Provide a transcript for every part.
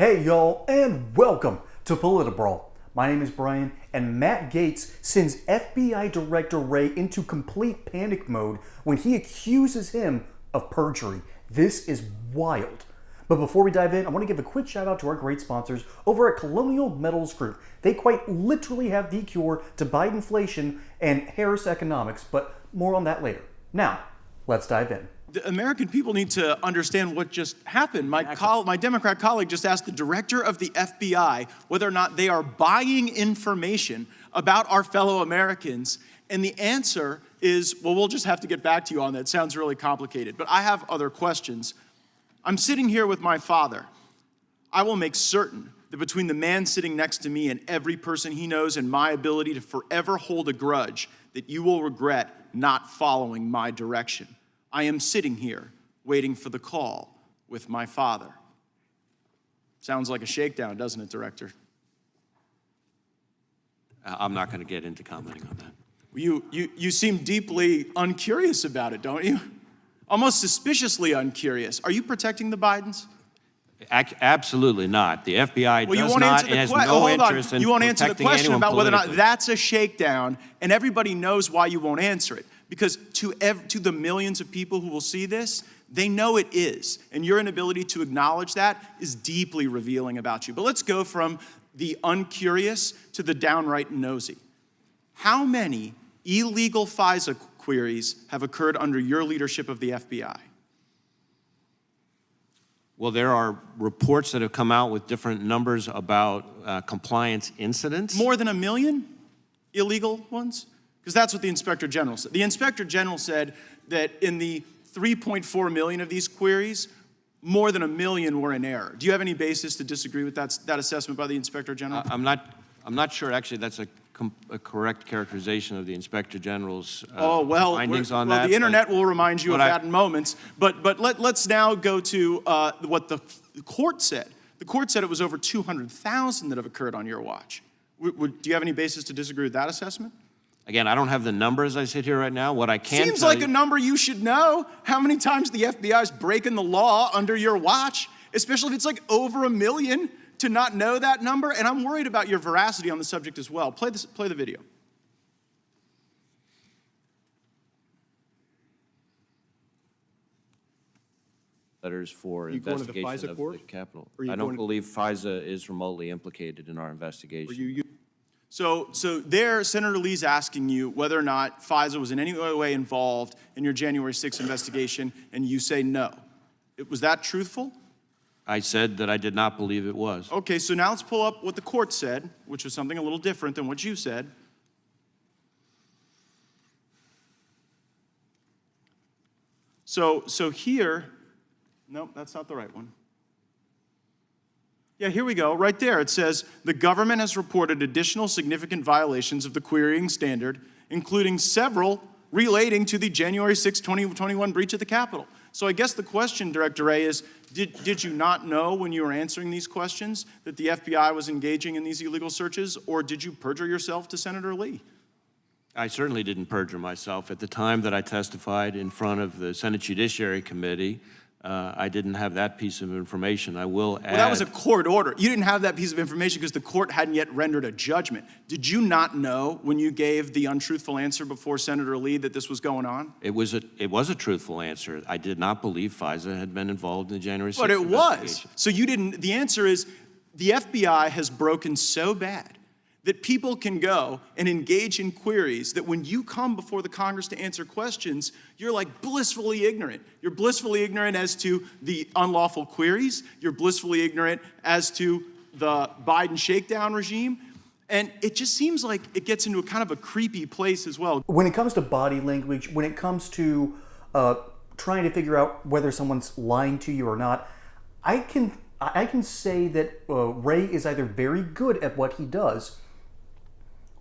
Hey y'all, and welcome to Politibrawl. My name is Brian, and Matt Gaetz sends FBI Director Wray into complete panic mode when he accuses him of perjury. This is wild. But before we dive in, I want to give a quick shout out to our great sponsors over at Colonial Metals Group. They quite literally have the cure to Bidenflation and Harris economics, but more on that later. Now, let's dive in. The American people need to understand what just happened. My Democrat colleague just asked the director of the FBI whether or not they are buying information about our fellow Americans. And the answer is, well, we'll just have to get back to you on that. It sounds really complicated. But I have other questions. I'm sitting here with my father. I will make certain that between the man sitting next to me and every person he knows and my ability to forever hold a grudge, that you will regret not following my direction. I am sitting here waiting for the call with my father. Sounds like a shakedown, doesn't it, Director? I'm not going to get into commenting on that. You seem deeply uncurious about it, don't you? Almost suspiciously uncurious. Are you protecting the Bidens? Absolutely not. The FBI Well, does not and has no interest in You won't answer the protecting question anyone about whether or not politically. that's a shakedown, and everybody knows why you won't answer it. Because to the millions of people who will see this, they know it is. And your inability to acknowledge that is deeply revealing about you. But let's go from the uncurious to the downright nosy. How many illegal FISA queries have occurred under your leadership of the FBI? Well, there are reports that have come out with different numbers about compliance incidents. More than 1 million illegal ones? Because that's what the Inspector General said. The Inspector General said that in the 3.4 million of these queries, more than 1 million were in error. Do you have any basis to disagree with that assessment by the Inspector General? I'm not sure actually that's a correct characterization of the Inspector General's findings on that. Well, the internet will remind you of that in moments. But let's now go to what the court said. The court said it was over 200,000 that have occurred on your watch. Do you have any basis to disagree with that assessment? Again, I don't have the number as I sit here right now. What I can Seems like a number you should know. How many times the FBI is breaking the law under your watch, especially if it's like over 1 million, to not know that number? And I'm worried about your veracity on the subject as well. Play the video. Letters for You going to the investigation FISA of court? the Capitol. Or you I don't going- believe FISA is remotely implicated in our investigation. So there, Senator Lee's asking you whether or not FISA was in any way involved in your January 6th investigation, and you say no. Was that truthful? I said that I did not believe it was. Okay, so now let's pull up what the court said, which was something a little different than what you said. So here, nope, that's not the right one. Yeah, here we go. Right there, it says, the government has reported additional significant violations of the querying standard, including several relating to the January 6, 2021 breach of the Capitol. So I guess the question, Director Wray, is did you not know when you were answering these questions that the FBI was engaging in these illegal searches, or did you perjure yourself to Senator Lee? I certainly didn't perjure myself. At the time that I testified in front of the Senate Judiciary Committee, I didn't have that piece of information. I will add... Well, that was a court order. You didn't have that piece of information because the court hadn't yet rendered a judgment. Did you not know when you gave the untruthful answer before Senator Lee that this was going on? It was a truthful answer. I did not believe FISA had been involved in the January 6th But it was. investigation. So you didn't... The answer is the FBI has broken so bad that people can go and engage in queries that when you come before the Congress to answer questions, you're like blissfully ignorant. You're blissfully ignorant as to the unlawful queries. You're blissfully ignorant as to the Biden shakedown regime. And it just seems like it gets into a kind of a creepy place as well. When it comes to body language, when it comes to trying to figure out whether someone's lying to you or not, I can say that Wray is either very good at what he does,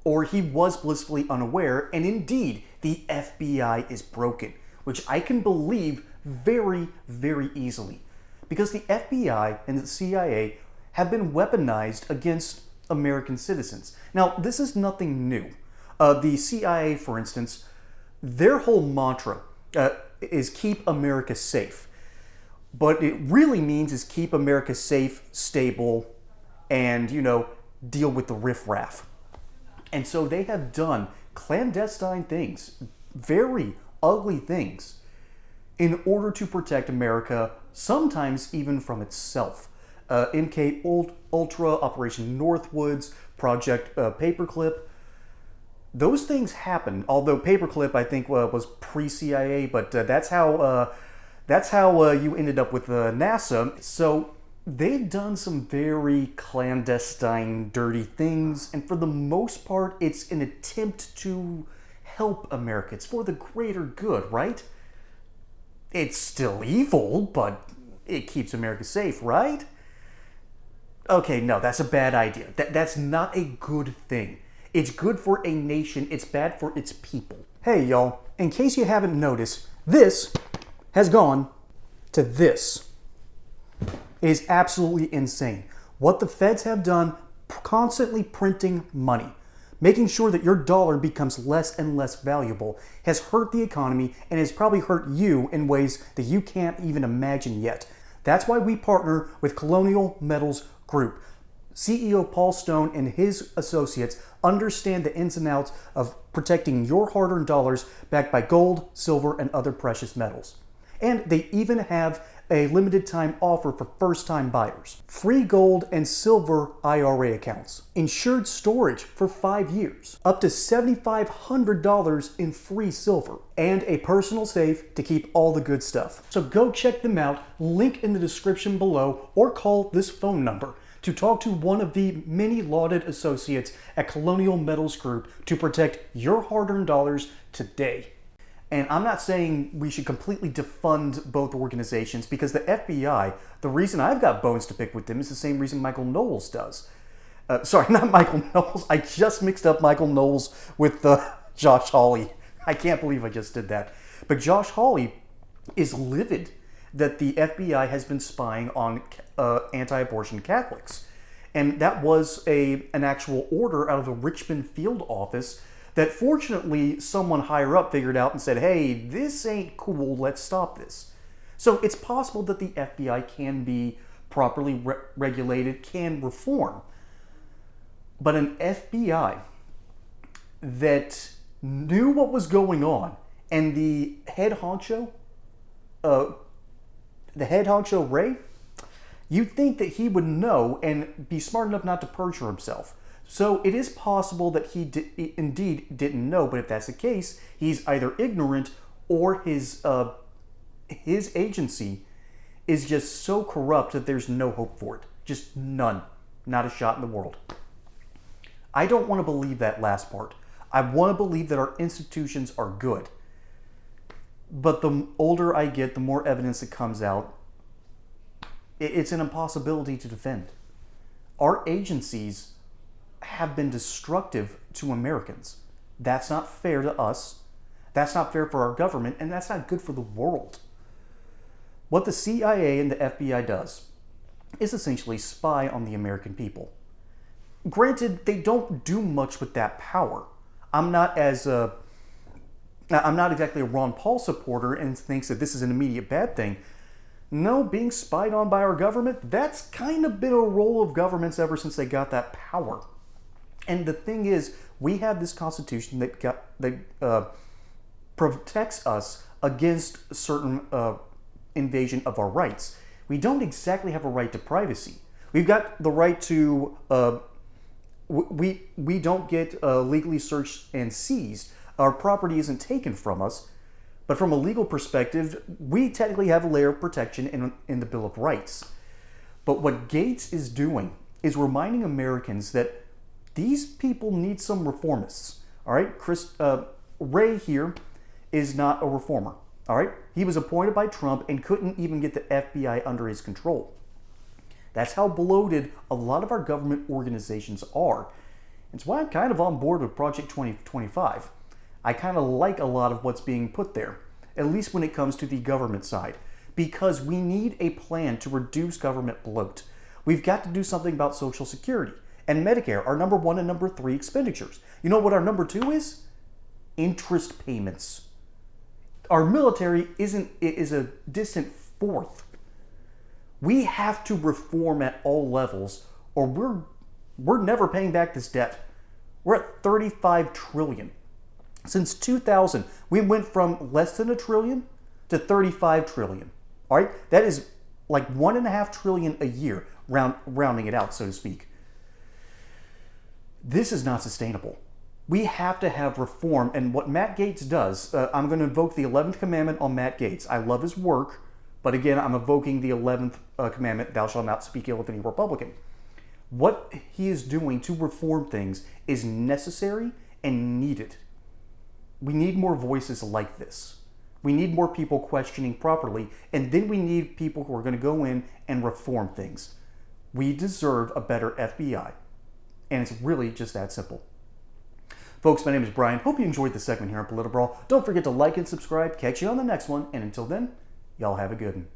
or he was blissfully unaware, and indeed, the FBI is broken, which I can believe very, very easily. Because the FBI and the CIA have been weaponized against American citizens. Now, this is nothing new. The CIA, for instance, their whole mantra is keep America safe. But it really means is keep America safe, stable, and, deal with the riffraff. And so they have done clandestine things, very ugly things, in order to protect America, sometimes even from itself. MK Ultra, Operation Northwoods, Project Paperclip, those things happened. Although Paperclip, I think, was pre-CIA, but that's how you ended up with NASA. So they've done some very clandestine, dirty things, and for the most part, it's an attempt to help America. It's for the greater good, right? It's still evil, but it keeps America safe, right? Okay, no, that's a bad idea. That's not a good thing. It's good for a nation. It's bad for its people. Hey, y'all, in case you haven't noticed, this has gone to this. It is absolutely insane. What the feds have done, constantly printing money, making sure that your dollar becomes less and less valuable, has hurt the economy and has probably hurt you in ways that you can't even imagine yet. That's why we partner with Colonial Metals Group. CEO Paul Stone and his associates understand the ins and outs of protecting your hard-earned dollars backed by gold, silver, and other precious metals. And they even have a limited time offer for first-time buyers. Free gold and silver IRA accounts. Insured storage for 5 years. Up to $7,500 in free silver. And a personal safe to keep all the good stuff. So go check them out, link in the description below, or call this phone number to talk to one of the many lauded associates at Colonial Metals Group to protect your hard-earned dollars today. And I'm not saying we should completely defund both organizations, because the FBI, the reason I've got bones to pick with them is the same reason Michael Knowles does. Sorry, not Michael Knowles. I just mixed up Michael Knowles with Josh Hawley. I can't believe I just did that. But Josh Hawley is livid that the FBI has been spying on anti-abortion Catholics. And that was an actual order out of the Richmond field office that fortunately someone higher up figured out and said, hey, this ain't cool, let's stop this. So it's possible that the FBI can be properly regulated, can reform. But an FBI that knew what was going on, and the head honcho Wray, you'd think that he would know and be smart enough not to perjure himself. So it is possible that he indeed didn't know, but if that's the case, he's either ignorant or his agency is just so corrupt that there's no hope for it. Just none. Not a shot in the world. I don't want to believe that last part. I want to believe that our institutions are good. But the older I get, the more evidence that comes out, it's an impossibility to defend. Our agencies have been destructive to Americans. That's not fair to us. That's not fair for our government, and that's not good for the world. What the CIA and the FBI does is essentially spy on the American people. Granted, they don't do much with that power. I'm not exactly a Ron Paul supporter and thinks that this is an immediate bad thing. No, being spied on by our government, that's kind of been a role of governments ever since they got that power. And the thing is, we have this Constitution that protects us against certain invasion of our rights. We don't exactly have a right to privacy. We've got the right to, we don't get legally searched and seized. Our property isn't taken from us. But from a legal perspective, we technically have a layer of protection in the Bill of Rights. But what Gaetz is doing is reminding Americans that these people need some reformists. All right, Wray here is not a reformer. All right, he was appointed by Trump and couldn't even get the FBI under his control. That's how bloated a lot of our government organizations are. It's why I'm kind of on board with Project 2025. I kind of like a lot of what's being put there, at least when it comes to the government side, because we need a plan to reduce government bloat. We've got to do something about Social Security and Medicare, our number 1 and number 3 expenditures. You know what our number 2 is? Interest payments. Our military is a distant fourth. We have to reform at all levels, or we're never paying back this debt. We're at $35 trillion. Since 2000, we went from less than $1 trillion to $35 trillion. All right, that is like $1.5 trillion a year, rounding it out, so to speak. This is not sustainable. We have to have reform, and what Matt Gaetz does, I'm going to invoke the 11th commandment on Matt Gaetz. I love his work, but again, I'm evoking the 11th commandment, thou shalt not speak ill of any Republican. What he is doing to reform things is necessary and needed. We need more voices like this. We need more people questioning properly, and then we need people who are going to go in and reform things. We deserve a better FBI, and it's really just that simple. Folks, my name is Brian. Hope you enjoyed this segment here on Politibrawl. Don't forget to like and subscribe. Catch you on the next one, and until then, y'all have a good one.